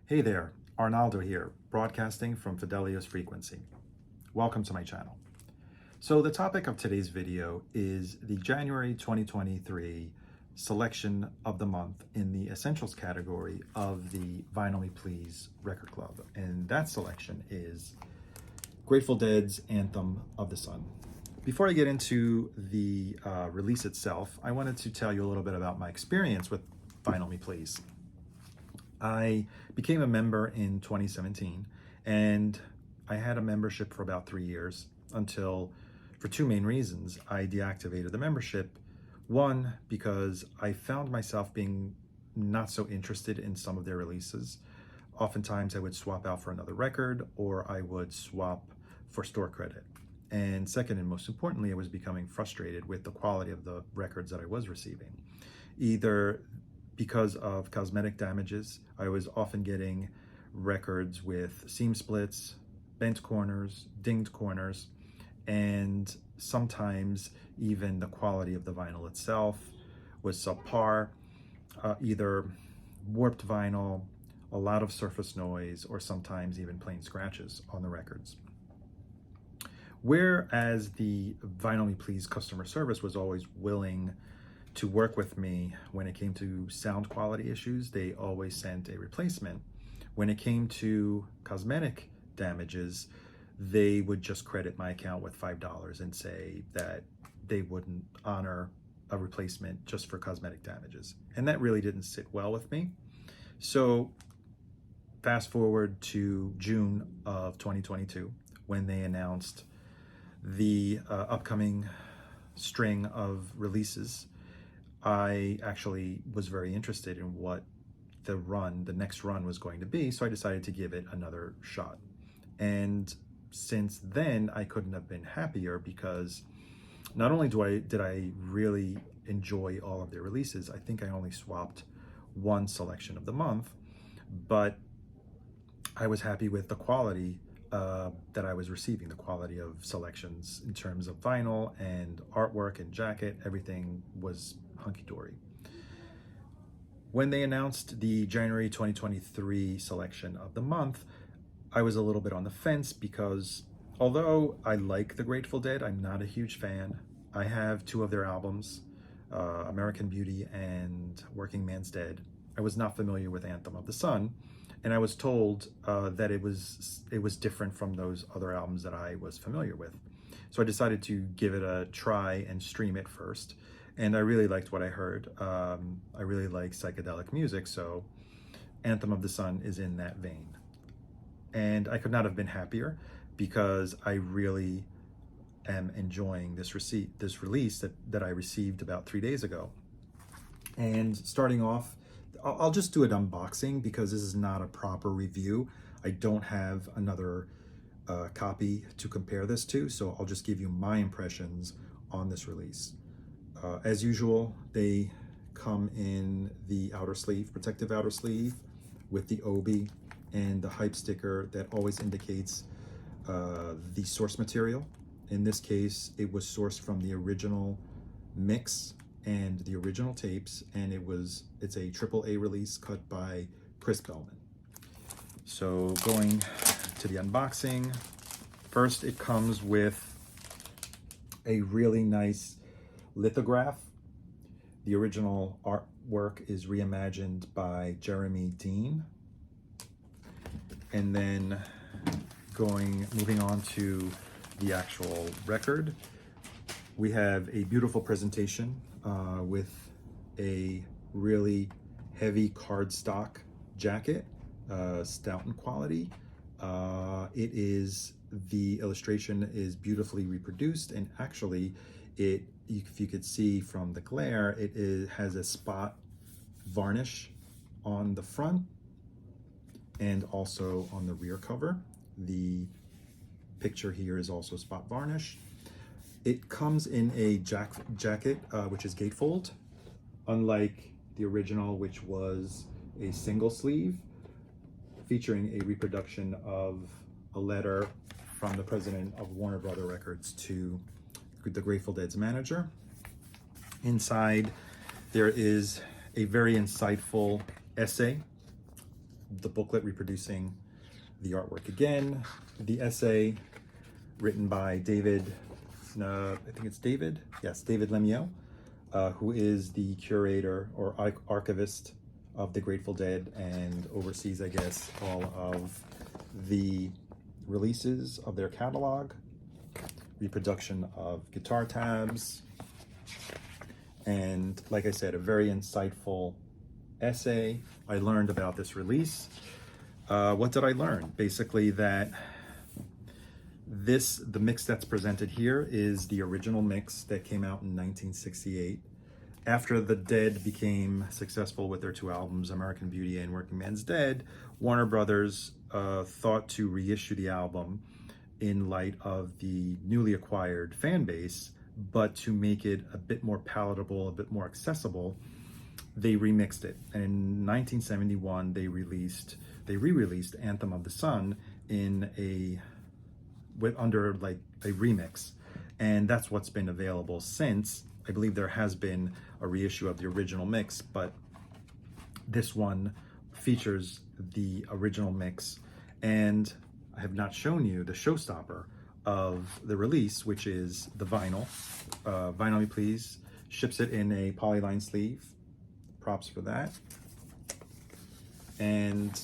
Hey there, Arnaldo here, broadcasting from Fidelios Frequency. Welcome to my channel. So the topic of today's video is the January 2023 selection of the month in the Essentials category of the Vinyl Me Please Record Club. And that selection is Grateful Dead's Anthem of the Sun. Before I get into the release itself, I wanted to tell you a little bit about my experience with Vinyl Me Please. I became a member in 2017, and I had a membership for about 3 years until, for two main reasons, I deactivated the membership. One, because I found myself being not so interested in some of their releases. Oftentimes I would swap out for another record, or I would swap for store credit. And second, and most importantly, I was becoming frustrated with the quality of the records that I was receiving. Either because of cosmetic damages, I was often getting records with seam splits, bent corners, dinged corners, and sometimes even the quality of the vinyl itself was subpar, either warped vinyl, a lot of surface noise, or sometimes even plain scratches on the records. Whereas the Vinyl Me Please customer service was always willing to work with me when it came to sound quality issues, they always sent a replacement. When it came to cosmetic damages, they would just credit my account with $5 and say that they wouldn't honor a replacement just for cosmetic damages. And that really didn't sit well with me. So fast forward to June of 2022, when they announced the upcoming string of releases. I actually was very interested in what the next run was going to be, so I decided to give it another shot. And since then, I couldn't have been happier, because not only did I really enjoy all of their releases, I think I only swapped one selection of the month, but I was happy with the quality that I was receiving, the quality of selections in terms of vinyl and artwork and jacket. Everything was hunky-dory. When they announced the January 2023 selection of the month, I was a little bit on the fence, because although I like the Grateful Dead, I'm not a huge fan. I have two of their albums, American Beauty and Working Man's Dead. I was not familiar with Anthem of the Sun, and I was told that it was different from those other albums that I was familiar with. So I decided to give it a try and stream it first. And I really liked what I heard. I really like psychedelic music, so Anthem of the Sun is in that vein. And I could not have been happier, because I really am enjoying this release that I received about 3 days ago. And starting off, I'll just do an unboxing, because this is not a proper review. I don't have another copy to compare this to, so I'll just give you my impressions on this release. As usual, they come in the outer sleeve, protective outer sleeve, with the obi and the hype sticker that always indicates the source material. In this case, it was sourced from the original mix and the original tapes, and it's a AAA release cut by Chris Bellman. So going to the unboxing, first it comes with a really nice lithograph. The original artwork is reimagined by Jeremy Dean. And then moving on to the actual record, we have a beautiful presentation with a really heavy cardstock jacket, stout in quality. The illustration is beautifully reproduced, and actually if you could see from the glare, it has a spot varnish on the front and also on the rear cover. The picture here is also spot varnish. It comes in a jacket, which is gatefold, unlike the original, which was a single sleeve, featuring a reproduction of a letter from the president of Warner Brother Records to the Grateful Dead's manager. Inside, there is a very insightful essay the booklet reproducing the artwork again. The essay written by David, I think it's David? Yes, David Lemieux, who is the curator or archivist of the Grateful Dead and oversees, I guess, all of the releases of their catalog, reproduction of guitar tabs, and like I said, a very insightful essay. I learned about this release. What did I learn? Basically that the mix that's presented here is the original mix that came out in 1968. After the Dead became successful with their two albums, American Beauty and Working Man's Dead, Warner Brothers thought to reissue the album in light of the newly acquired fan base, but to make it a bit more palatable, a bit more accessible, they remixed it. And in 1971, they re-released Anthem of the Sun under like a remix. And that's what's been available since. I believe there has been a reissue of the original mix, but this one features the original mix. And I have not shown you the showstopper of the release, which is the vinyl. Vinyl Me Please ships it in a polyline sleeve. Props for that. And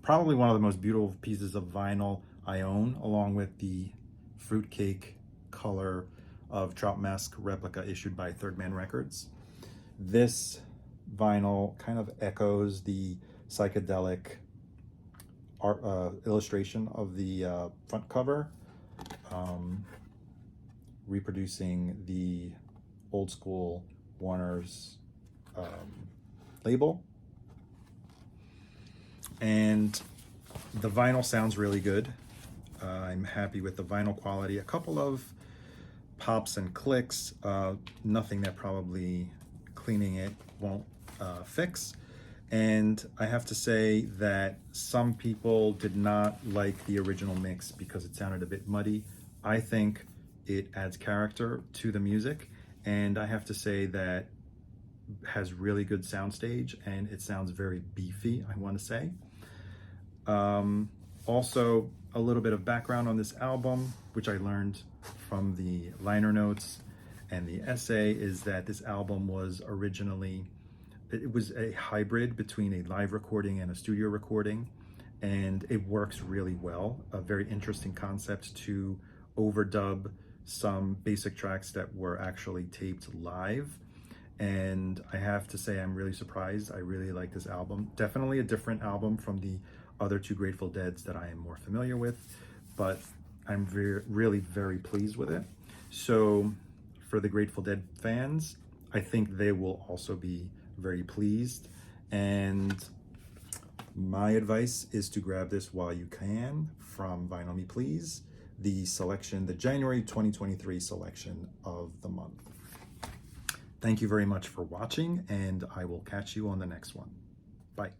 probably one of the most beautiful pieces of vinyl I own, along with the fruitcake color of Trout Mask replica issued by Third Man Records. This vinyl kind of echoes the psychedelic art illustration of the front cover, reproducing the old school Warner's label. And the vinyl sounds really good. I'm happy with the vinyl quality. A couple of pops and clicks, nothing that probably cleaning it won't fix. And I have to say that some people did not like the original mix because it sounded a bit muddy. I think it adds character to the music, and I have to say that has really good soundstage, and it sounds very beefy, I want to say. Also, a little bit of background on this album, which I learned from the liner notes and the essay, is that this album was originally, it was a hybrid between a live recording and a studio recording, and it works really well. A very interesting concept to overdub some basic tracks that were actually taped live. And I have to say, I'm really surprised. I really like this album. Definitely a different album from the other two Grateful Deads that I am more familiar with, but I'm really very pleased with it. So for the Grateful Dead fans, I think they will also be very pleased. And my advice is to grab this while you can from Vinyl Me Please, the January 2023 selection of the month. Thank you very much for watching, and I will catch you on the next one. Bye.